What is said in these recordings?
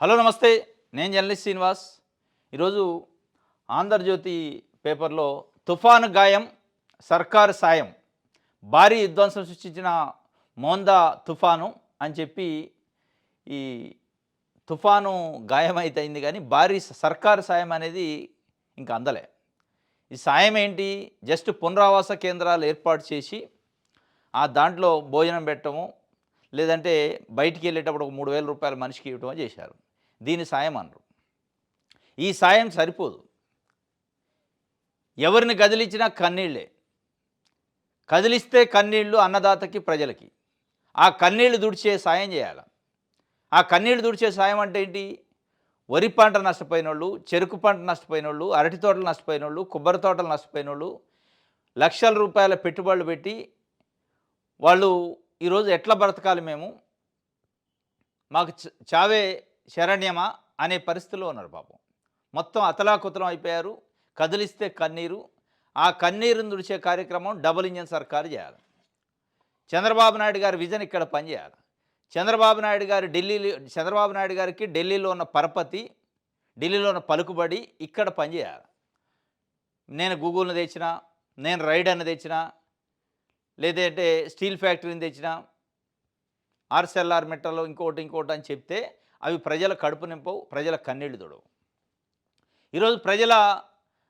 Hello నమస్తే. నేను journalist Srinivas. ఈరోజు ఆంధ్రజ్యోతి పేపర్లో తుఫాను గాయం, సర్కారు సాయం, భారీ విధ్వంసం సృష్టించిన మోందా తుఫాను అని చెప్పి ఈ తుఫాను గాయమైతే అయింది కానీ భారీ సర్కారు సాయం అనేది ఇంకా అందలే. ఈ సాయం ఏంటి? జస్ట్ పునరావాస కేంద్రాలు ఏర్పాటు చేసి ఆ దాంట్లో భోజనం పెట్టడము, లేదంటే బయటికి వెళ్ళేటప్పుడు ఒక రూ. 3,000 మనిషికి ఇవ్వటమో చేశారు. దీని సాయం అనరు. ఈ సాయం సరిపోదు. ఎవరిని కదిలించినా కన్నీళ్ళే. కదిలిస్తే కన్నీళ్ళు అన్నదాతకి, ప్రజలకి. ఆ కన్నీళ్లు తుడిచే సాయం చేయాలి. ఆ కన్నీళ్లు తుడిచే సాయం అంటే ఏంటి? వరి పంట నష్టపోయినోళ్ళు, చెరుకు పంట నష్టపోయినోళ్ళు, అరటి తోటలు నష్టపోయినోళ్ళు, కొబ్బరి తోటలు నష్టపోయినోళ్ళు, లక్షల రూపాయల పెట్టుబడులు పెట్టి వాళ్ళు ఈరోజు ఎట్లా బ్రతకాలి మేము, మాకు చావే శరణ్యమా అనే పరిస్థితిలో ఉన్నారు పాపం. మొత్తం అతలాకుతలం అయిపోయారు. కదిలిస్తే కన్నీరు. ఆ కన్నీరుని తుడిచే కార్యక్రమం డబుల్ ఇంజన్ సర్కారు చేయాలి. చంద్రబాబు నాయుడు గారి విజన్ ఇక్కడ పనిచేయాలి. చంద్రబాబు నాయుడు గారికి ఢిల్లీలో ఉన్న పరపతి, ఢిల్లీలో ఉన్న పలుకుబడి ఇక్కడ పనిచేయాలి. నేను గూగుల్ని తెచ్చినా, నేను రైడర్ని తెచ్చినా, లేదంటే స్టీల్ ఫ్యాక్టరీని తెచ్చినా, ఆర్సెల్ఆర్ మెట్టలో ఇంకోటి అని చెప్తే అవి ప్రజల కడుపు నింపవు, ప్రజల కన్నీళ్లు తుడవు. ఈరోజు ప్రజల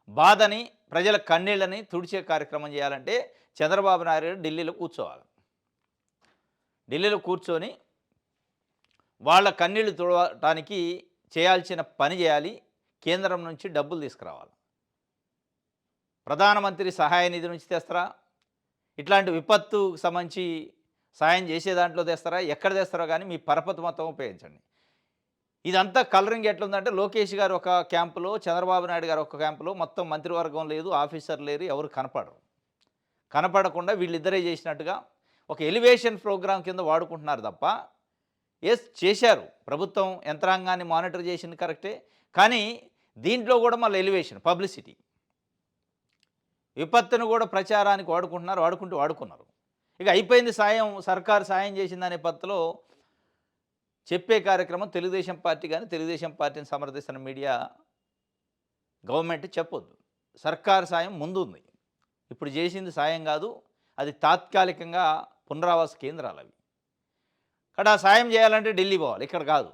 బాధని, ప్రజల కన్నీళ్ళని తుడిచే కార్యక్రమం చేయాలంటే చంద్రబాబు నాయుడు గారు ఢిల్లీలో కూర్చోవాలి. ఢిల్లీలో కూర్చొని వాళ్ళ కన్నీళ్లు తుడవటానికి చేయాల్సిన పని చేయాలి. కేంద్రం నుంచి డబ్బులు తీసుకురావాలి. ప్రధానమంత్రి సహాయ నిధి నుంచి తెస్తారా? ఇట్లాంటి విపత్తుకు సంబంధించి సాయం చేసే దాంట్లో తెస్తారా? ఎక్కడ తెస్తారో కానీ మీ పరపతి మొత్తం ఉపయోగించండి. ఇదంతా కలరింగ్ ఎట్లుందంటే లోకేష్ గారు ఒక క్యాంపులో, చంద్రబాబు నాయుడు గారు ఒక క్యాంపులో, మొత్తం మంత్రివర్గం లేదు, ఆఫీసర్ లేరు, ఎవరు కనపడరు. కనపడకుండా వీళ్ళిద్దరే చేసినట్టుగా ఒక ఎలివేషన్ ప్రోగ్రాం కింద వాడుకుంటున్నారు తప్ప, చేశారు. ప్రభుత్వం యంత్రాంగాన్ని మానిటర్ చేసింది కరెక్టే. కానీ దీంట్లో కూడా మళ్ళీ ఎలివేషన్, పబ్లిసిటీ, విపత్తును కూడా ప్రచారానికి వాడుకున్నారు. ఇక అయిపోయింది సాయం, సర్కారు సాయం చేసిందనే పద్ధతిలో చెప్పే కార్యక్రమం తెలుగుదేశం పార్టీ కానీ, తెలుగుదేశం పార్టీని సమర్థిస్తున్న మీడియా, గవర్నమెంట్ చెప్పొద్దు. సర్కారు సాయం ముందు ఉంది. ఇప్పుడు చేసింది సాయం కాదు, అది తాత్కాలికంగా పునరావాస కేంద్రాలు అవి. ఇక్కడ ఆ సాయం చేయాలంటే ఢిల్లీ పోవాలి, ఇక్కడ కాదు.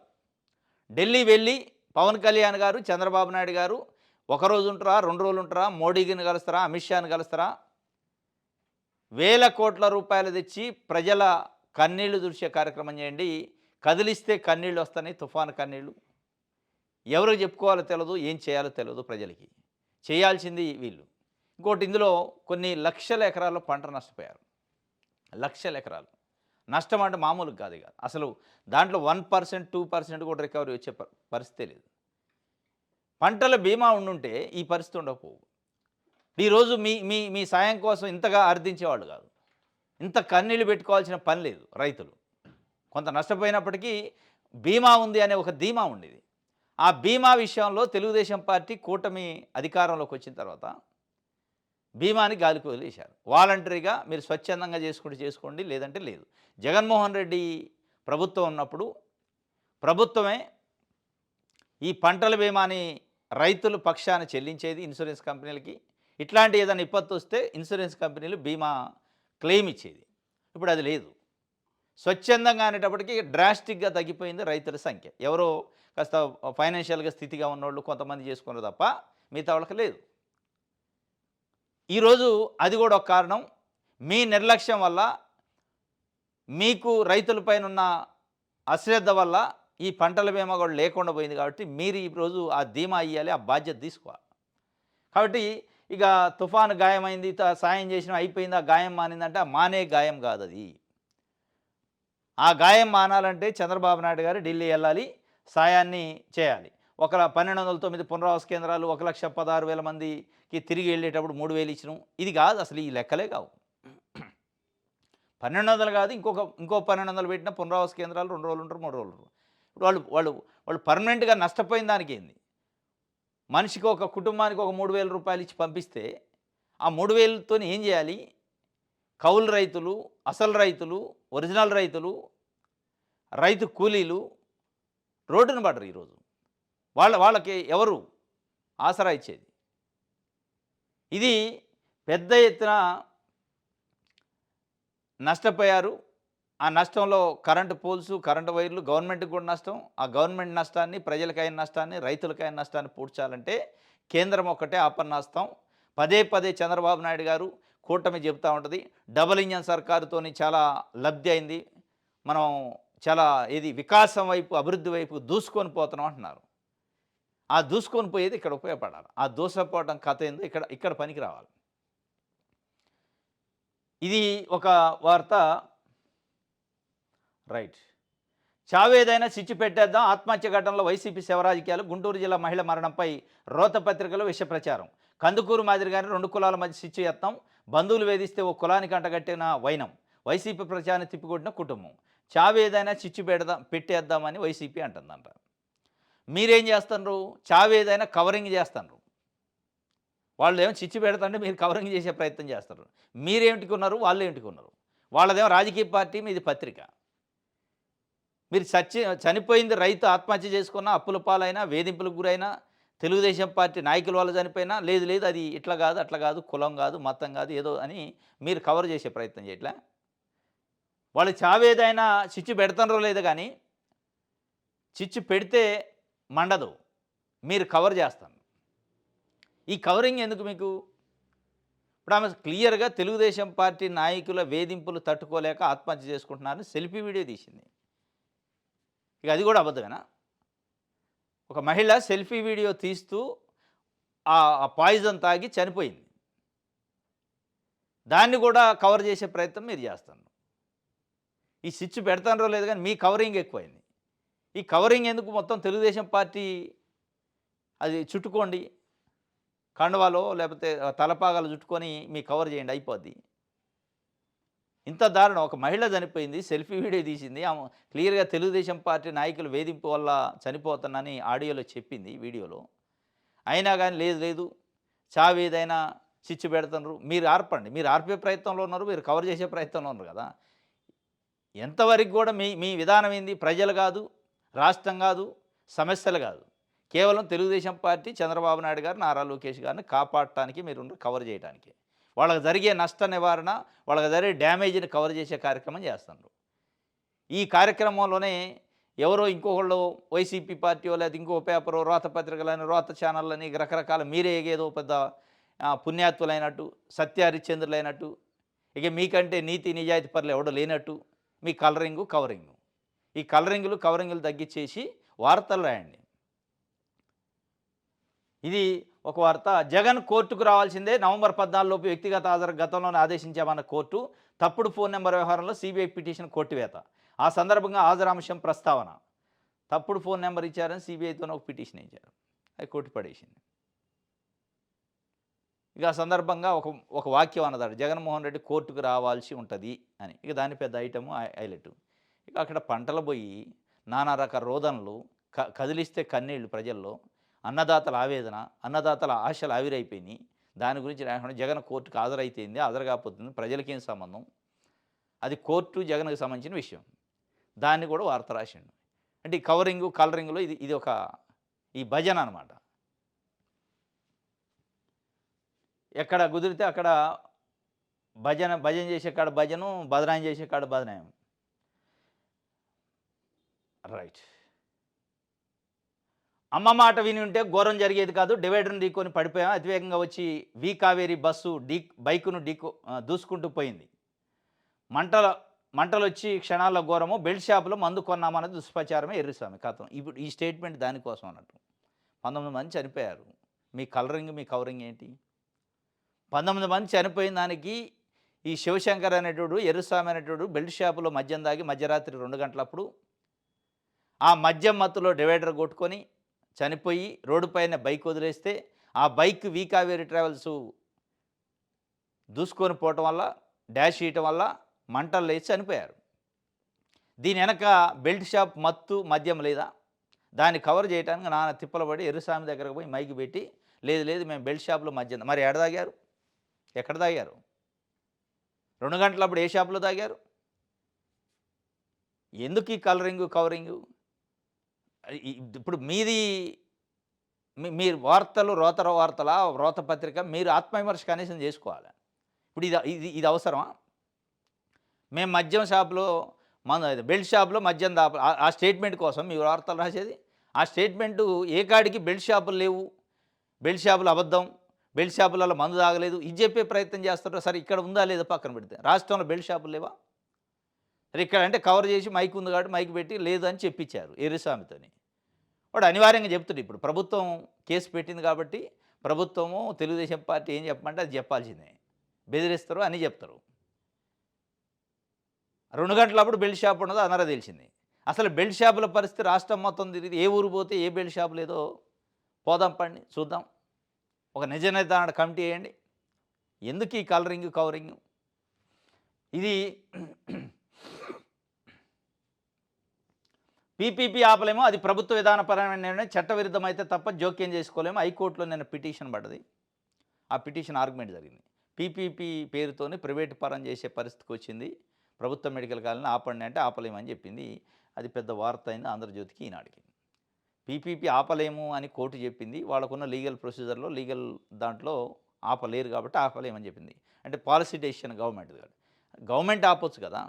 ఢిల్లీ వెళ్ళి పవన్ కళ్యాణ్ గారు, చంద్రబాబు నాయుడు గారు ఒకరోజు ఉంటారా, 2 రోజులు ఉంటారా, మోడీని కలుస్తారా, అమిత్ షాని కలుస్తారా? వేల కోట్ల రూపాయలు తెచ్చి ప్రజల కన్నీళ్లు తుడిచే కార్యక్రమం చేయండి. కదిలిస్తే కన్నీళ్ళు వస్తాయి, తుఫాను కన్నీళ్ళు. ఎవరికి చెప్పుకోవాలో తెలియదు, ఏం చేయాలో తెలియదు ప్రజలకి. చేయాల్సింది వీళ్ళు. ఇంకోటి, ఇందులో కొన్ని లక్షల ఎకరాల్లో పంట నష్టపోయారు. లక్షల ఎకరాలు నష్టం అంటే మామూలుగా కాదు. ఇక అసలు దాంట్లో 1%, 2% కూడా రికవరీ వచ్చే పరిస్థితే లేదు. పంటల బీమా ఉండుంటే ఈ పరిస్థితి ఉండకపోవు. ఈరోజు మీ మీ మీ సాయం కోసం ఇంతగా అర్థించేవాళ్ళు కాదు. ఇంత కన్నీళ్ళు పెట్టుకోవాల్సిన పని లేదు. రైతులు కొంత నష్టపోయినప్పటికీ బీమా ఉంది అనే ఒక ధీమా ఉండేది. ఆ బీమా విషయంలో తెలుగుదేశం పార్టీ కూటమి అధికారంలోకి వచ్చిన తర్వాత బీమాని గాలికి వదిలేశారు. వాలంటరీగా మీరు స్వచ్ఛందంగా చేసుకోండి, లేదంటే లేదు. జగన్మోహన్ రెడ్డి ప్రభుత్వం ఉన్నప్పుడు ప్రభుత్వమే ఈ పంటల బీమాని రైతుల పక్షాన చెల్లించేది ఇన్సూరెన్స్ కంపెనీలకి. ఇట్లాంటి ఏదైనా విపత్తు వస్తే ఇన్సూరెన్స్ కంపెనీలు బీమా క్లెయిమ్ ఇచ్చేది. ఇప్పుడు అది లేదు. స్వచ్ఛందంగా అనేటప్పటికీ డ్రాస్టిక్గా తగ్గిపోయింది రైతుల సంఖ్య. ఎవరో కాస్త ఫైనాన్షియల్గా స్థితిగా ఉన్నోళ్ళు కొంతమంది చేసుకున్నారు తప్ప మిగతా వాళ్ళకి లేదు. ఈరోజు అది కూడా ఒక కారణం. మీ నిర్లక్ష్యం వల్ల, మీకు రైతులపైన ఉన్న అశ్రద్ధ వల్ల ఈ పంటల బీమా కూడా లేకుండా పోయింది. కాబట్టి మీరు ఈరోజు ఆ ధీమా ఇవ్వాలి, ఆ బాధ్యత తీసుకోవాలి. కాబట్టి ఇక తుఫాను గాయమైంది, సాయం చేసిన అయిపోయింది, ఆ గాయం మానిందంటే ఆ మానే గాయం కాదు అది. ఆ గాయం మానాలంటే చంద్రబాబు నాయుడు గారు ఢిల్లీ వెళ్ళాలి, సాయాన్ని చేయాలి. 1209 పునరావాస కేంద్రాలు, 1,16,000 మందికి తిరిగి వెళ్ళేటప్పుడు 3,000 ఇచ్చినాం. ఇది కాదు అసలు, ఈ లెక్కలే కావు. 1,200 కాదు, ఇంకో 1,200 పెట్టిన పునరావాస కేంద్రాలు 2 రోజులు ఉంటారు, 3 రోజులు ఉంటారు. ఇప్పుడు వాళ్ళు పర్మనెంట్గా నష్టపోయిన దానికి ఏంది? మనిషికి, ఒక కుటుంబానికి ఒక 3,000 రూపాయలు ఇచ్చి పంపిస్తే ఆ 3,000తో ఏం చేయాలి? కౌలు రైతులు, అసలు రైతులు, ఒరిజినల్ రైతులు, రైతు కూలీలు, రోడ్డున పడరు ఈరోజు. వాళ్ళకి ఎవరు ఆసరా ఇచ్చేది? ఇది పెద్ద ఎత్తున నష్టపోయారు. ఆ నష్టంలో కరెంటు పోల్సు, కరెంటు వైర్లు గవర్నమెంట్‌కి కూడా నష్టం. ఆ గవర్నమెంట్ నష్టాన్ని, ప్రజలకైన నష్టాన్ని, రైతులకైన నష్టాన్ని పూడ్చాలంటే కేంద్రం ఒక్కటే ఆపన్నాస్తం. పదే పదే చంద్రబాబు నాయుడు గారు, కూటమి చెబుతా ఉంటది. డబుల్ ఇంజిన్ సర్కారుతోని చాలా లబ్ధి అయింది. మనం చాలా వికాసం వైపు, అభివృద్ధి వైపు దూసుకొని పోతున్నాం అంటున్నారు. ఆ దూసుకొని పోయేది ఇక్కడ ఉపయోగపడాలి. ఆ దూసుకుపోవడం కథ ఏందో ఇక్కడ ఇక్కడ పనికి రావాలి. ఇది ఒక వార్త. రైట్. చావేదైనా చిచ్చు పెట్టేద్దాం. ఆత్మహత్య ఘటనలో వైసీపీ శవరాజకీయాలు. గుంటూరు జిల్లా మహిళ మరణంపై రోత పత్రికలో విష ప్రచారం. కందుకూరు మాదిరిగానే 2 కులాల మధ్య చిచ్చు యత్నం. బంధువులు వేధిస్తే ఓ కులానికి అంటగట్టిన వైనం. వైసీపీ ప్రచారాన్ని తిప్పికొట్టిన కుటుంబం. చావేదైనా చిచ్చు పెట్టేద్దామని వైసీపీ అంటుందంట. మీరేం చేస్తున్నారు? చావేదైనా కవరింగ్ చేస్తున్నారు. వాళ్ళేమో చిచ్చు పెడతంటే మీరు కవరింగ్ చేసే ప్రయత్నం చేస్తారు. మీరేమిటికున్నారు? వాళ్ళేమిటికున్నారు? వాళ్ళదేమో రాజకీయ పార్టీ, మీది పత్రిక. మీరు చనిపోయింది రైతు ఆత్మహత్య చేసుకున్న, అప్పుల పాలైనా, వేధింపులకు గురైనా, తెలుగుదేశం పార్టీ నాయకుల వల్ల చనిపోయినా, లేదు లేదు అది ఇట్లా కాదు, అట్లా కాదు, కులం కాదు, మతం కాదు, ఏదో అని మీరు కవర్ చేసే ప్రయత్నం చేయట్లే. వాళ్ళు చావేదైనా చిచ్చు పెడతారో లేదో కానీ, చిచ్చు పెడితే మండదు. మీరు కవర్ చేస్తారు. ఈ కవరింగ్ ఎందుకు మీకు? ఇప్పుడు ఆమె క్లియర్‌గా తెలుగుదేశం పార్టీ నాయకుల వేధింపులు తట్టుకోలేక ఆత్మహత్య చేసుకుంటున్నారని సెల్ఫీ వీడియో తీసింది. ఇక అది కూడా అబద్ధమేనా? ఒక మహిళ సెల్ఫీ వీడియో తీస్తూ ఆ పాయిజన్ తాగి చనిపోయింది. దాన్ని కూడా కవర్ చేసే ప్రయత్నం మీరు చేస్తున్నారు. ఈ స్విచ్ పెడతారో లేదు కానీ మీ కవరింగ్ ఎక్కువైంది. ఈ కవరింగ్ ఎందుకు? మొత్తం తెలుగుదేశం పార్టీ అది చుట్టుకోండి. కండువాలో లేకపోతే తలపాగాలు చుట్టుకొని మీ కవర్ చేయండి, అయిపోద్ది. ఇంత దారుణం. ఒక మహిళ చనిపోయింది, సెల్ఫీ వీడియో తీసింది. ఆమె క్లియర్‌గా తెలుగుదేశం పార్టీ నాయకుల వేధింపు వల్ల చనిపోతానని ఆడియోలో చెప్పింది, వీడియోలో. అయినా కానీ లేదు లేదు చావేదైనా చిచ్చు పెడుతున్నారు. మీరు ఆర్పండి. మీరు ఆర్పే ప్రయత్నంలో ఉన్నారు. మీరు కవర్ చేసే ప్రయత్నంలో ఉన్నారు కదా! ఎంతవరకు కూడా మీ మీ విధానం ఏంది? ప్రజలు కాదు, రాష్ట్రం కాదు, సమస్యలు కాదు. కేవలం తెలుగుదేశం పార్టీ, చంద్రబాబు నాయుడు గారు, నారా లోకేష్ గారిని కాపాడటానికి మీరున్నారు, కవర్ చేయడానికి. వాళ్ళకి జరిగే నష్ట నివారణ, వాళ్ళకి జరిగే డ్యామేజ్‌ని కవర్ చేసే కార్యక్రమం చేస్తున్నారు. ఈ కార్యక్రమంలోనే ఎవరో ఇంకొకళ్ళు వైసీపీ పార్టీయో లేదా ఇంకో పేపరో, రోత పత్రికలని, రోత ఛానళ్ళని రకరకాల మీరే ఏదో పెద్ద పుణ్యాత్తులైనట్టు, సత్యహరిశ్చంద్రులైనట్టు, ఇక మీకంటే నీతి నిజాయితీ పరులు ఎవడో లేనట్టు మీ కలరింగు, కవరింగు. ఈ కవరింగులు తగ్గించేసి వార్తలు రాయండి. ఇది ఒక వార్త. జగన్ కోర్టుకు రావాల్సిందే. నవంబర్ 14 లోపు వ్యక్తిగత హాజరు గతంలోనే ఆదేశించామన్న కోర్టు. తప్పుడు ఫోన్ నెంబర్ వ్యవహారంలో సీబీఐ పిటిషన్ కొట్టివేత. ఆ సందర్భంగా హాజరాంశం ప్రస్తావన. తప్పుడు ఫోన్ నెంబర్ ఇచ్చారని సీబీఐతోనే ఒక పిటిషన్ ఇచ్చారు. అది కొట్టి పడేసింది. ఇక ఆ సందర్భంగా ఒక వాక్యం అన్నదాడు, జగన్మోహన్ రెడ్డి కోర్టుకు రావాల్సి ఉంటుంది అని. ఇక దాని పెద్ద ఐటము హైలైట్. ఇక అక్కడ పంటలు పోయి నానా రకాల రోదనలు, కదిలిస్తే కన్నీళ్లు ప్రజల్లో, అన్నదాతల ఆవేదన, అన్నదాతల ఆశలు ఆవిరైపోయినాయి. దాని గురించి రాకుండా జగన్ కోర్టుకు హాజరైతేంది, హాజరు కాకపోతుంది, ప్రజలకేం సంబంధం? అది కోర్టు జగన్కి సంబంధించిన విషయం. దాన్ని కూడా వార్త రాసిండు. అంటే ఈ కవరింగు, కలరింగ్‌లో ఇది ఒక ఈ భజన అనమాట. ఎక్కడ కుదిరితే అక్కడ భజన చేసే కాడ భజను, బదనాయం చేసే కాడ బదనాయం. రైట్. అమ్మ మాట విని ఉంటే ఘోరం జరిగేది కాదు. డివైడర్‌ని ఢీకొని పడిపోయాం. అతివేగంగా వచ్చి కావేరి బస్సు బైకును దూసుకుంటూ పోయింది. మంటలొచ్చి క్షణాల్లో ఘోరము. బెల్ట్ షాపులో మందు కొన్నామన్నది దుష్ప్రచారమే ఎర్రిస్వామి కథం. ఇప్పుడు ఈ స్టేట్మెంట్ దానికోసం అన్నట్టు. 19 మంది చనిపోయారు. మీ కవరింగ్ ఏంటి? 19 మంది చనిపోయిన దానికి ఈ శివశంకర్ అనేటోడు, ఎర్రస్వామి అనేటోడు బెల్ట్ షాపులో మద్యం తాగి మధ్యరాత్రి 2 గంటలప్పుడు ఆ మద్యం మత్తులో డివైడర్ కొట్టుకొని చనిపోయి రోడ్డు పైన బైక్ వదిలేస్తే ఆ బైక్ కావేరి ట్రావెల్స్ దూసుకొని పోవటం వల్ల, డాష్ చేయటం వల్ల మంటలు లేచి చనిపోయారు. దీని వెనక బెల్ట్ షాప్ మత్తు, మద్యం లేదా? దాన్ని కవర్ చేయడానికి నాన్న తిప్పలబడి ఎర్రస్వామి దగ్గరకు పోయి మైకి పెట్టి, లేదు లేదు మేము బెల్ట్ షాప్లో మద్యం. మరి ఎక్కడ తాగారు? ఎక్కడ తాగారు? 2 గంటలప్పుడు ఏ షాపులో తాగారు? ఎందుకు ఈ కవరింగు? ఇప్పుడు మీది మీరు వార్తలు వార్తలా, రోత పత్రిక మీరు ఆత్మవిమర్శ కనీసం చేసుకోవాలి. ఇప్పుడు ఇది ఇది ఇది అవసరమా? మేము మద్యం షాప్‌లో బెల్ట్ షాప్‌లో మద్యం ఆ స్టేట్మెంట్ కోసం మీ వార్తలు రాసేది? ఆ స్టేట్మెంటు ఏ కాడికి బెల్ట్ షాపులు లేవు, బెల్ట్ షాపులు అబద్ధం, బెల్ట్ షాపులలో మందు తాగలేదు, ఇది చెప్పే ప్రయత్నం చేస్తుంటారు. సరే ఇక్కడ ఉందా లేదా పక్కన పెడితే. రాష్ట్రంలో బెల్ట్ షాపులు లేవా? సరే ఇక్కడ అంటే కవర్ చేసి మైక్ ఉంది కాబట్టి మైక్ పెట్టి లేదు అని చెప్పించారు ఎర్రిస్వామితోని. వాడు అనివార్యంగా చెప్తుండు. ఇప్పుడు ప్రభుత్వం కేసు పెట్టింది కాబట్టి ప్రభుత్వము తెలుగుదేశం పార్టీ ఏం చెప్పమంటే అది చెప్పాల్సిందే. బెదిరిస్తారు అని చెప్తారు. 2 గంటలప్పుడు బెల్ట్ షాప్ ఉన్నదో అందరూ తెలిసింది. అసలు బెల్ట్ షాపుల పరిస్థితి రాష్ట్రం మొత్తం తిరిగి ఏ ఊరు పోతే ఏ బెల్ట్ షాపు లేదో పోదాం పండి చూద్దాం. ఒక నిజ నిర్ధారణ కమిటీ వేయండి. ఎందుకు ఈ కలరింగ్, కవరింగ్? ఇది పీపీపీ ఆపలేమో, అది ప్రభుత్వ విధానపరమైన నిర్ణయం, చట్టవిరుద్ధమైతే తప్ప జోక్యం చేసుకోలేము. హైకోర్టులో నిన్న పిటిషన్ పడ్డది. ఆ పిటిషన్ ఆర్గ్యుమెంట్ జరిగింది. పీపీపీ పేరుతోని ప్రైవేటు పరం చేసే పరిస్థితికి వచ్చింది. ప్రభుత్వ మెడికల్ కాలేజీని ఆపండి అంటే ఆపలేమని చెప్పింది. అది పెద్ద వార్త అయింది ఆంధ్రజ్యోతికి, ఈనాడుకి. పీపీపీ ఆపలేము అని కోర్టు చెప్పింది. వాళ్ళకున్న లీగల్ ప్రొసీజర్లో లీగల్ దాంట్లో ఆపలేరు కాబట్టి ఆపలేమని చెప్పింది. అంటే పాలసీ డెసిషన్ గవర్నమెంట్ది కాదు. గవర్నమెంట్ ఆపొచ్చు కదా.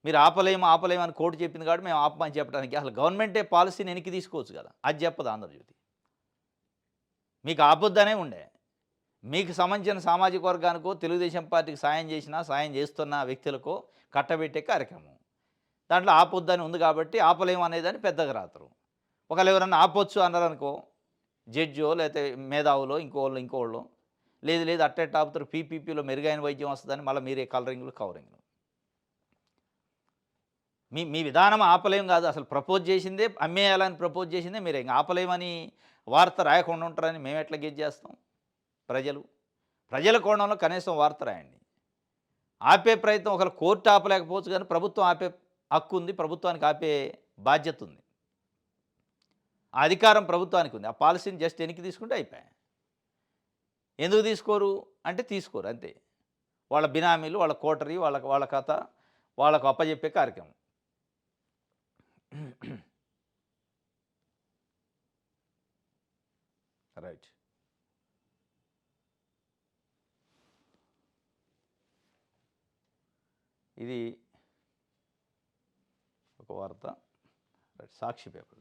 మీరు ఆపలేము అని కోర్టు చెప్పింది కాబట్టి మేము ఆపమని చెప్పడానికి అసలు గవర్నమెంటే పాలసీని వెనక్కి తీసుకోవచ్చు కదా. అది చెప్పదు ఆంధ్రజ్యోతి. మీకు ఆపొద్దనే ఉండే. మీకు సంబంధించిన సామాజిక వర్గానికో తెలుగుదేశం పార్టీకి సాయం చేసినా సాయం చేస్తున్న వ్యక్తులకో కట్టబెట్టే కార్యక్రమం. దాంట్లో ఆపొద్దని ఉంది కాబట్టి ఆపలేము అనేదాన్ని పెద్దగా రాతరు. ఒకవేళ ఎవరన్నా ఆపొచ్చు అన్నారనుకో, జడ్జో లేకపోతే మేధావులో ఇంకోళ్ళు లేదు అట్టెట్ ఆపుతారు, పీపీపీలో మెరుగైన వైద్యం వస్తుందని మళ్ళీ మీరే కలరింగ్లు, కవరింగ్లు. మీ విధానం ఆపలేం కాదు. అసలు ప్రపోజ్ చేసిందే అమ్మేయాలని ప్రపోజ్ చేసిందే మీరే. ఇంక ఆపలేమని వార్త రాయకుండా ఉంటారని మేము ఎట్లా గెజ్ చేస్తాం? ప్రజల కోణంలో కనీసం వార్త రాయండి. ఆపే ప్రయత్నం ఒకవేళ కోర్టు ఆపలేకపోవచ్చు కానీ ప్రభుత్వం ఆపే హక్కు ఉంది, ప్రభుత్వానికి ఆపే బాధ్యత ఉంది. ఆ అధికారం ప్రభుత్వానికి ఉంది. ఆ పాలసీని జస్ట్ వెనక్కి తీసుకుంటే అయిపోయాయి. ఎందుకు తీసుకోరు అంటే తీసుకోరు అంతే. వాళ్ళ బినామీలు, వాళ్ళ కోటరీ, వాళ్ళ కథ వాళ్ళకు అప్పజెప్పే కార్యక్రమం. రైట్. ఇది ఒక వార్త. రైట్. సాక్షి పేపర్.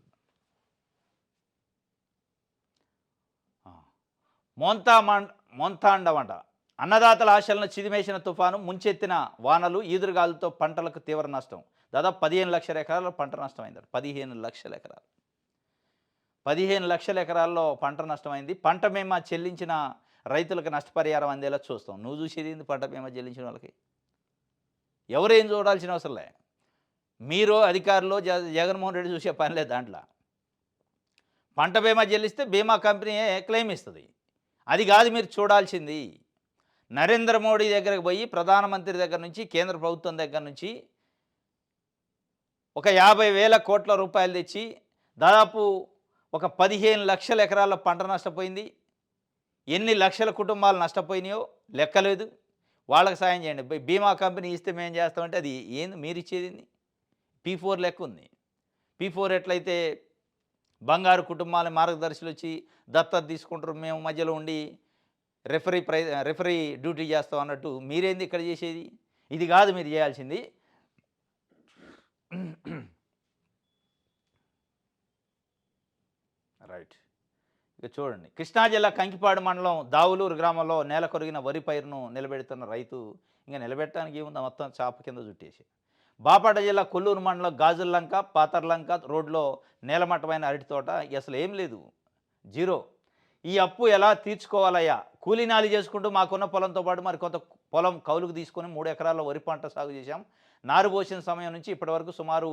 మోంతాండవంట అన్నదాతల ఆశలను చిదిమేసిన తుఫాను, ముంచెత్తిన వానలు, ఈదురుగాలులతో పంటలకు తీవ్ర నష్టం. దాదాపు 15 లక్షల ఎకరాల్లో పంట నష్టమైంది. 15 లక్షల ఎకరాలు. 15 లక్షల ఎకరాల్లో పంట నష్టమైంది. పంట బీమా చెల్లించిన రైతులకు నష్టపరిహారం అందేలా చూస్తాం. నువ్వు చూసేది ఏంది? పంట బీమా చెల్లించిన వాళ్ళకి ఎవరేం చూడాల్సిన అవసరం లే. మీరు అధికారులు జగన్మోహన్ రెడ్డి చూసే పని లేదు దాంట్లో. పంట బీమా చెల్లిస్తే బీమా కంపెనీ క్లెయిమ్ ఇస్తుంది. అది కాదు మీరు చూడాల్సింది. నరేంద్ర మోడీ దగ్గరకు పోయి ప్రధానమంత్రి దగ్గర నుంచి, కేంద్ర ప్రభుత్వం దగ్గర నుంచి ఒక 50,000 కోట్ల రూపాయలు తెచ్చి దాదాపు ఒక 15 లక్షల ఎకరాల పంట నష్టపోయింది. ఎన్ని లక్షల కుటుంబాలు నష్టపోయినాయో లెక్కలేదు. వాళ్ళకి సాయం చేయండి. బీమా కంపెనీ ఇస్తే మేము చేస్తామంటే అది ఏంది మీరు ఇచ్చేది? P4 లెక్క ఉంది. P4 ఎట్లయితే బంగారు కుటుంబాలని మార్గదర్శులు వచ్చి దత్తత తీసుకుంటారు, మేము మధ్యలో ఉండి రెఫరీ డ్యూటీ చేస్తాం అన్నట్టు మీరేంది ఇక్కడ చేసేది? ఇది కాదు మీరు చేయాల్సింది. రైట్. ఇక చూడండి, కృష్ణా జిల్లా కంకిపాడు మండలం దావులూరు గ్రామంలో నేల కొరిగిన వరి పైరును నిలబెడుతున్న రైతు ఇంకా నిలబెట్టడానికి ఏముందా, మొత్తం చాప కింద చుట్టేసి. బాపట్ల జిల్లా కొల్లూరు మండలం గాజుల్లంక పాతర్లంక రోడ్లో నేలమట్టమైన అరటి తోట, అసలు ఏం లేదు, జీరో. ఈ అప్పు ఎలా తీర్చుకోవాలయ్యా? కూలీనాలి చేసుకుంటూ మాకున్న పొలంతో పాటు మరి కొంత పొలం కౌలుకు తీసుకొని 3 ఎకరాల్లో వరి పంట సాగు చేశాం. నారు పోసిన సమయం నుంచి ఇప్పటివరకు సుమారు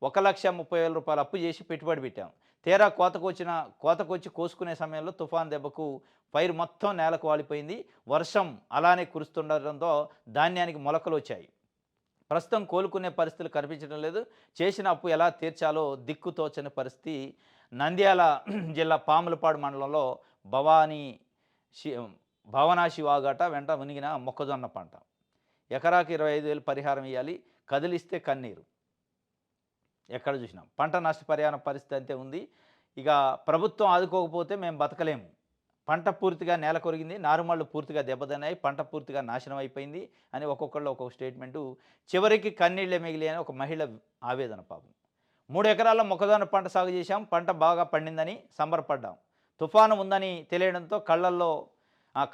1,30,000 రూపాయలు అప్పు చేసి పెట్టుబడి పెట్టాం. తీరా కోతకొచ్చి కోసుకునే సమయంలో తుఫాన్ దెబ్బకు పైరు మొత్తం నేలకు వాలిపోయింది. వర్షం అలానే కురుస్తుండటంతో ధాన్యానికి మొలకలు వచ్చాయి. ప్రస్తుతం కోలుకునే పరిస్థితులు కనిపించడం లేదు. చేసిన అప్పు ఎలా తీర్చాలో దిక్కుతోచని పరిస్థితి. నంద్యాల జిల్లా పాములపాడు మండలంలో భవనాశి వాగట వెంట మునిగిన మొక్కజొన్న పంట. ఎకరాకి 25,000 పరిహారం ఇవ్వాలి, కదిలిస్తే కన్నీరు. ఎక్కడ చూసినా పంట నష్టపరిహారం పరిస్థితి అంతే ఉంది. ఇక ప్రభుత్వం ఆదుకోకపోతే మేము బతకలేము. పంట పూర్తిగా నేల కొరిగింది, నారుమళ్ళు పూర్తిగా దెబ్బతిన్నాయి, పంట పూర్తిగా నాశనం అయిపోయింది అని ఒక్కొక్కళ్ళు ఒక్కొక్క స్టేట్మెంటు. చివరికి కన్నీళ్ళే మిగిలి అని ఒక మహిళ ఆవేదన పాపం. 3 ఎకరాల్లో మొక్కజొన్న పంట సాగు చేశాం, పంట బాగా పండిందని సంబరపడ్డాం. తుఫాను ఉందని తెలియడంతో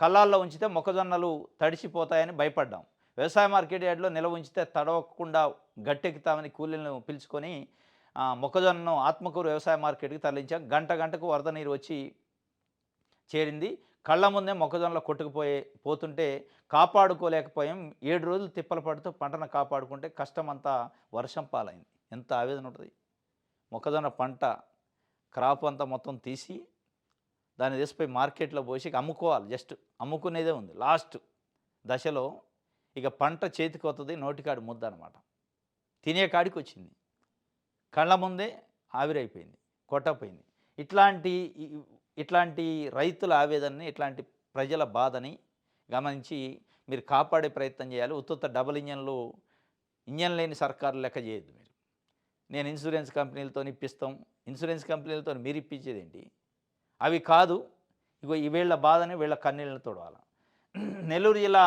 కళ్ళాల్లో ఉంచితే మొక్కజొన్నలు తడిసిపోతాయని భయపడ్డాం. వ్యవసాయ మార్కెట్ యార్డ్‌లో నిల్వ ఉంచితే తడవకుండా గట్టెక్కుతామని కూలీలను పిలుచుకొని మొక్కజొన్నను ఆత్మకూరు వ్యవసాయ మార్కెట్‌కి తరలించాం. గంటకు వరద నీరు వచ్చి చేరింది. కళ్ళ ముందే మొక్కజొన్నలు పోతుంటే కాపాడుకోలేకపోయాం. 7 రోజులు తిప్పలు పడుతూ పంటను కాపాడుకుంటే కష్టమంతా వర్షం పాలైంది. ఎంత ఆవేదన ఉంటది. మొక్కజొన్న పంట క్రాప్ అంతా మొత్తం తీసి దాన్ని తీసుకుపోయి మార్కెట్‌లో పోసి ఇక అమ్ముకోవాలి. జస్ట్ అమ్ముకునేదే ఉంది. లాస్ట్ దశలో ఇక పంట చేతికొత్తది, నోటికాడి ముద్ద అనమాట. తినే కాడికొచ్చింది. కళ్ళ ముందే ఆవిరైపోయింది, కొట్టపోయింది. ఇట్లాంటి ఇట్లాంటి రైతుల ఆవేదనని, ఇట్లాంటి ప్రజల బాధని గమనించి మీరు కాపాడే ప్రయత్నం చేయాలి. ఉత్తుత్త డబుల్ ఇంజన్ లేని సర్కారు లెక్క చేయొద్దు మీరు. నేను ఇన్సూరెన్స్ కంపెనీలతోని ఇప్పిస్తాం, ఇన్సూరెన్స్ కంపెనీలతో మీరు ఇప్పించేదేంటి? అవి కాదు. ఇగో ఈ వీళ్ళ బాధని వీళ్ళ కన్నీళ్ళని తోడవాల. నెల్లూరు జిల్లా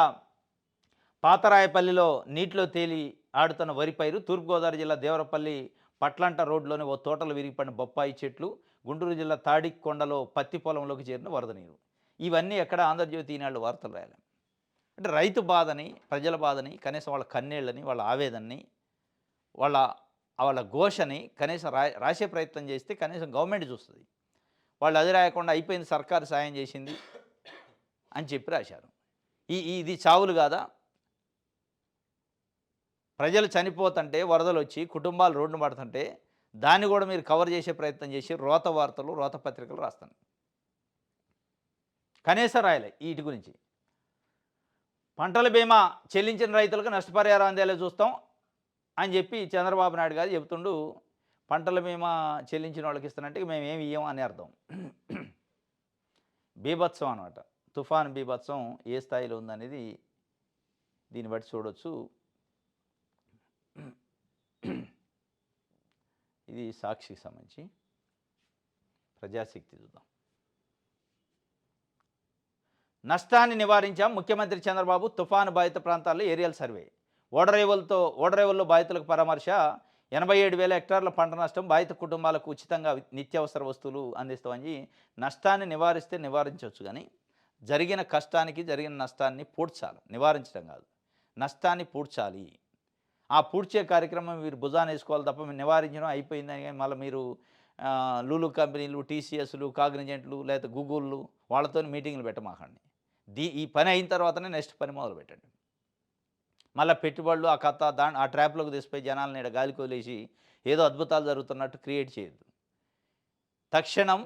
పాతరాయపల్లిలో నీటిలో తేలి ఆడుతున్న వరి పైరు. తూర్పుగోదావరి జిల్లా దేవరపల్లి పట్లంట రోడ్లోని ఓ తోటలు విరిగిపడిన బొప్పాయి చెట్లు. గుంటూరు జిల్లా తాడికొండలో పత్తి పొలంలోకి చేరిన వరద నీరు. ఇవన్నీ ఎక్కడ ఆంధ్రజ్యోతి ఈనాడు వార్తలు రాయాలి. అంటే రైతు బాధని, ప్రజల బాధని, కనీసం వాళ్ళ కన్నీళ్ళని, వాళ్ళ ఆవేదనని, వాళ్ళ వాళ్ళ ఘోషని కనీసం రాసే ప్రయత్నం చేస్తే కనీసం గవర్నమెంట్ చూస్తుంది. వాళ్ళు అది రాయకుండా అయిపోయింది సర్కారు సాయం చేసింది అని చెప్పి రాశారు. ఇది చావులు కాదా? ప్రజలు చనిపోతుంటే, వరదలు వచ్చి కుటుంబాలు రోడ్డున పడుతుంటే దాన్ని కూడా మీరు కవర్ చేసే ప్రయత్నం చేసి రోత వార్తలు, రోత పత్రికలు రాస్తాను. కనీసం రాయలే వీటి గురించి. పంటల బీమా చెల్లించిన రైతులకు నష్టపరిహారం అందేలా చూస్తాం అని చెప్పి చంద్రబాబు నాయుడు గారు చెబుతుండు. పంటల బీమా చెల్లించిన వాళ్ళకి ఇస్తానంటే మేము ఏమి ఇవ్వం అని అర్థం. బీభత్సం అనమాట. తుఫాన్ బీభత్సం ఏ స్థాయిలో ఉందనేది దీన్ని బట్టి చూడొచ్చు. ఇది సాక్షికి సంబంధించి. ప్రజాశక్తి చూద్దాం. నష్టాన్ని నివారించాం ముఖ్యమంత్రి చంద్రబాబు. తుఫాను బాధిత ప్రాంతాల్లో ఏరియల్ సర్వే. ఓడరేవుల్లో బాధితులకు పరామర్శ. 87,000 హెక్టార్ల పంట నష్టం. బాధిత కుటుంబాలకు ఉచితంగా నిత్యావసర వస్తువులు అందిస్తామని. నష్టాన్ని నివారించవచ్చు, కానీ జరిగిన కష్టానికి జరిగిన నష్టాన్ని పూడ్చాలి, నివారించడం కాదు. నష్టాన్ని పూడ్చాలి. ఆ పూడ్చే కార్యక్రమం మీరు భుజాన వేసుకోవాలి తప్ప మీరు నివారించడం అయిపోయిందని మళ్ళీ మీరు లూలు కంపెనీలు, టీసీఎస్లు, కాగ్నిజెంట్లు లేదా గూగుల్లు వాళ్ళతో మీటింగ్లు పెట్టమాకండి. ఈ పని అయిన తర్వాతనే నెక్స్ట్ పని మొదలు పెట్టండి. మళ్ళీ పెట్టుబడులు ఆ కథ ఆ ట్రాప్లోకి తీసిపోయి జనాలను ఇక్కడ గాలికి వదిలేసి ఏదో అద్భుతాలు జరుగుతున్నట్టు క్రియేట్ చేయొద్దు. తక్షణం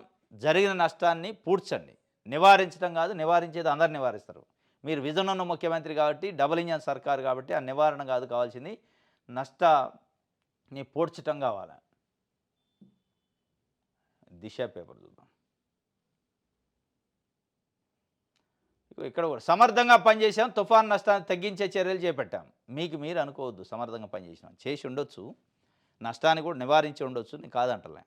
జరిగిన నష్టాన్ని పూడ్చండి. నివారించడం కాదు, నివారించేది అందరు నివారిస్తారు. మీరు విజన్ ఉన్న ముఖ్యమంత్రి కాబట్టి, డబుల్ ఇంజన్ సర్కారు కాబట్టి ఆ నివారణ కాదు కావాల్సింది, నష్టాన్ని పూడ్చటం కావాలి. దిశ పేపర్ చూద్దాం. ఇక్కడ కూడా సమర్థంగా పనిచేసాం, తుఫాన్ నష్టాన్ని తగ్గించే చర్యలు చేపట్టాం. మీకు మీరు అనుకోవద్దు సమర్థంగా పనిచేసినాం, చేసి ఉండొచ్చు, నష్టాన్ని కూడా నివారించి ఉండొచ్చు, నేను కాదంటలే.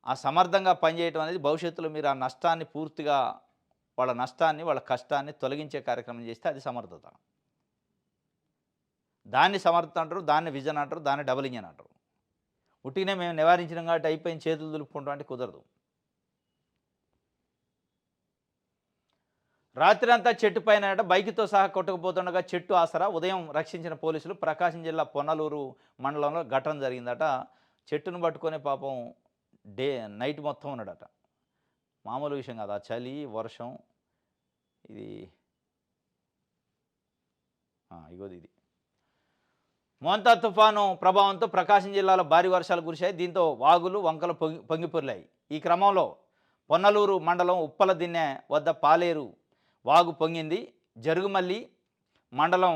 ఆ సమర్థంగా పనిచేయటం అనేది భవిష్యత్తులో మీరు ఆ నష్టాన్ని పూర్తిగా వాళ్ళ నష్టాన్ని, వాళ్ళ కష్టాన్ని తొలగించే కార్యక్రమం చేస్తే అది సమర్థత. దాన్ని సమర్థత అంటారు, దాన్ని విజన్ అంటారు, దాన్ని డబుల్ ఇంజన్ అంటారు. ఉట్టినే మేము నివారించడం కాబట్టి అయిపోయిన చేతులు దులుపుకుంటాం అంటే కుదరదు. రాత్రి అంతా చెట్టు పైన బైక్తో సహా కొట్టుకుపోతుండగా చెట్టు ఆసరా. ఉదయం రక్షించిన పోలీసులు. ప్రకాశం జిల్లా పొన్నలూరు మండలంలో ఘటన జరిగిందట. చెట్టును పట్టుకొని పాపం నైట్ మొత్తం ఉన్నాడట. మామూలు విషయం కాదు. ఆ చలి, వర్షం, ఇది ఇది మోంతా తుఫాను ప్రభావంతో ప్రకాశం జిల్లాలో భారీ వర్షాలు కురిశాయి. దీంతో వాగులు, వంకలు పొంగిపొర్లాయి. ఈ క్రమంలో పొన్నలూరు మండలం ఉప్పల దిన్నె వద్ద పాలేరు వాగు పొంగింది. జరుగుమల్లి మండలం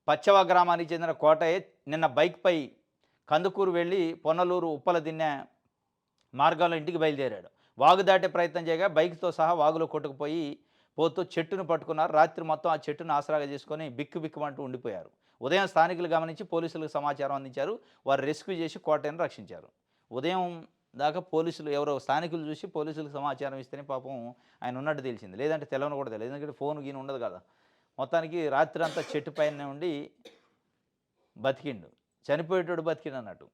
పచ్చవ గ్రామానికి చెందిన కోటయ్య నిన్న బైక్పై కందుకూరు వెళ్ళి పొన్నలూరు ఉప్పల దిన్నె మార్గంలో ఇంటికి బయలుదేరాడు. వాగు దాటే ప్రయత్నం చేయగా బైక్తో సహా వాగులో కొట్టుకుపోతూ చెట్టును పట్టుకున్నారు. రాత్రి మొత్తం ఆ చెట్టును ఆసరాగా చేసుకొని బిక్కుబిక్కుమంటూ ఉండిపోయారు. ఉదయం స్థానికులు గమనించి పోలీసులకు సమాచారం అందించారు. వారు రెస్క్యూ చేసి కోటయ్యను రక్షించారు. ఉదయం దాకా పోలీసులు ఎవరో స్థానికులు చూసి పోలీసులకు సమాచారం ఇస్తేనే పాపం ఆయన ఉన్నట్టు తెలిసింది. లేదంటే తెలవని కూడా తెలియదు. ఎందుకంటే ఫోన్ గీన్ ఉండదు కదా! మొత్తానికి రాత్రంతా చెట్టు పైనే ఉండి బతికిండు. చనిపోయేటోడు బతికిండన్నట్టు.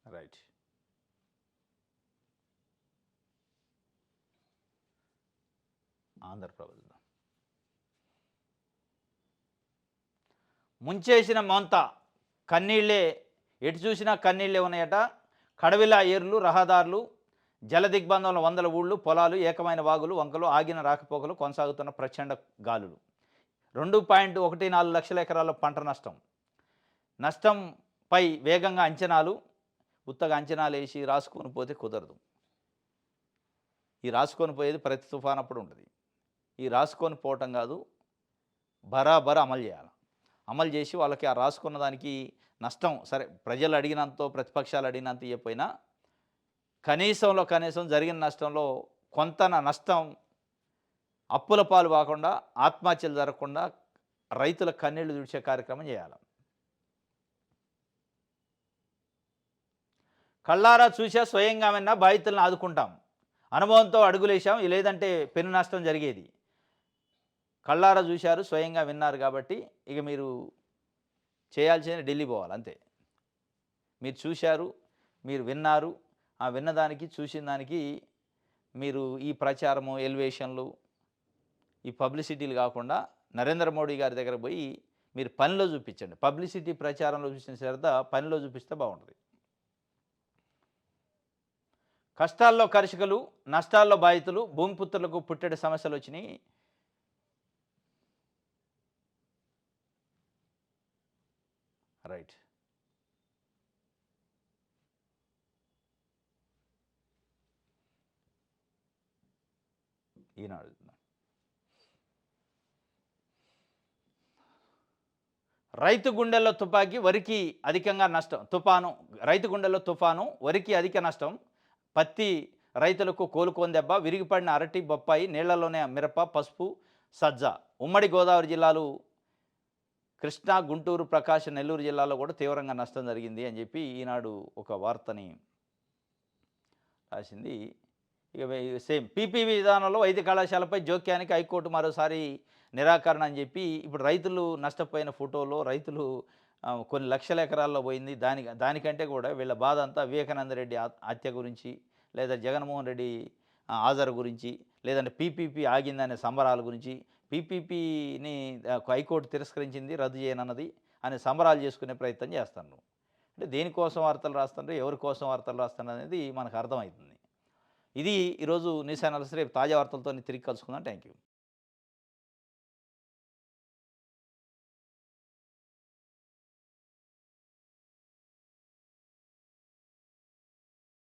రైట్. ఆంధ్రప్రభ. ముంచేసిన మొంత కన్నీళ్ళే, ఎటు చూసినా కన్నీళ్ళే ఉన్నాయట. కడవిలా ఏర్లు, రహదారులు, జల దిగ్బంధంలో వందల ఊళ్ళు, పొలాలు, ఏకమైన వాగులు, వంకలు, ఆగిన రాకపోకలు, కొనసాగుతున్న ప్రచండ గాలులు. 2.14 లక్షల ఎకరాల పంట నష్టం. నష్టంపై వేగంగా అంచనాలు. ఉత్తగా అంచనాలు వేసి రాసుకొని పోతే కుదరదు. ఈ రాసుకొని పోయేది ప్రతి తుఫాన్ అప్పుడు ఉంటుంది. ఈ రాసుకొని పోవటం కాదు, బరాబర్ అమలు చేయాలి. అమలు చేసి వాళ్ళకి ఆ రాసుకున్న దానికి నష్టం సరే ప్రజలు అడిగినంత, ప్రతిపక్షాలు అడిగినంత ఇవ్వకపోయినా కనీసంలో కనీసం జరిగిన నష్టంలో కొంత నష్టం అప్పుల పాలు కాకుండా, ఆత్మహత్యలు జరగకుండా రైతుల కన్నీళ్లు తుడిచే కార్యక్రమం చేయాలి. కళ్ళారా చూసా, స్వయంగా విన్నా, బాధితులను ఆదుకుంటాం. అనుభవంతో అడుగులేశాం, లేదంటే పెను నష్టం జరిగేది. కళ్ళారా చూశారు, స్వయంగా విన్నారు కాబట్టి ఇక మీరు చేయాల్సింది ఢిల్లీ పోవాలి అంతే. మీరు చూశారు, మీరు విన్నారు, ఆ విన్నదానికి చూసిన దానికి మీరు ఈ ప్రచారము, ఎలివేషన్లు, ఈ పబ్లిసిటీలు కాకుండా నరేంద్ర మోడీ గారి దగ్గర పోయి మీరు పనిలో చూపించండి. పబ్లిసిటీ ప్రచారంలో చూసిన శ్రద్ధ పనిలో చూపిస్తే బాగుంటుంది. కష్టాల్లో కర్షకులు, నష్టాల్లో బాధితులు, భూమిపుత్రులకు పుట్టెడు సమస్యలు వచ్చినాయి. రైట్. ఈనాడు రైతు గుండెల్లో తుపాకీ, వరికి అధికంగా నష్టం. రైతు గుండెల్లో తుఫాను, వరికి అధిక నష్టం. పత్తి రైతులకు కోలుకోని దెబ్బ. విరిగిపడిన అరటి, బొప్పాయి, నీళ్లలోనే మిరప, పసుపు, సజ్జ. ఉమ్మడి గోదావరి జిల్లాలు కృష్ణా, గుంటూరు, ప్రకాశం, నెల్లూరు జిల్లాలో కూడా తీవ్రంగా నష్టం జరిగింది అని చెప్పి ఈనాడు ఒక వార్తని రాసింది. ఇక సేమ్ పీపీవీ విధానంలో వైద్య కళాశాలపై జోక్యానికి హైకోర్టు మరోసారి నిరాకరణ అని చెప్పి ఇప్పుడు రైతులు నష్టపోయిన ఫోటోలో రైతులు కొన్ని లక్షల ఎకరాల్లో పోయింది. దానికంటే కూడా వీళ్ళ బాధ అంతా వివేకానంద రెడ్డి హత్య గురించి, లేదా జగన్మోహన్ రెడ్డి హాజరు గురించి, లేదంటే పీపీపీ ఆగిందనే సంబరాల గురించి, పీపీపీని హైకోర్టు తిరస్కరించింది, రద్దు చేయనన్నది అనే సంబరాలు చేసుకునే ప్రయత్నం చేస్తున్నారు. అంటే దేనికోసం వార్తలు రాస్తున్నారు, ఎవరి కోసం వార్తలు రాస్తున్నారు అనేది మనకు అర్థమవుతుంది. ఇది ఈరోజు న్యూస్ అనాలిసిస్. రేపు తాజా వార్తలతో తిరిగి కలుసుకుందాం. Thank you.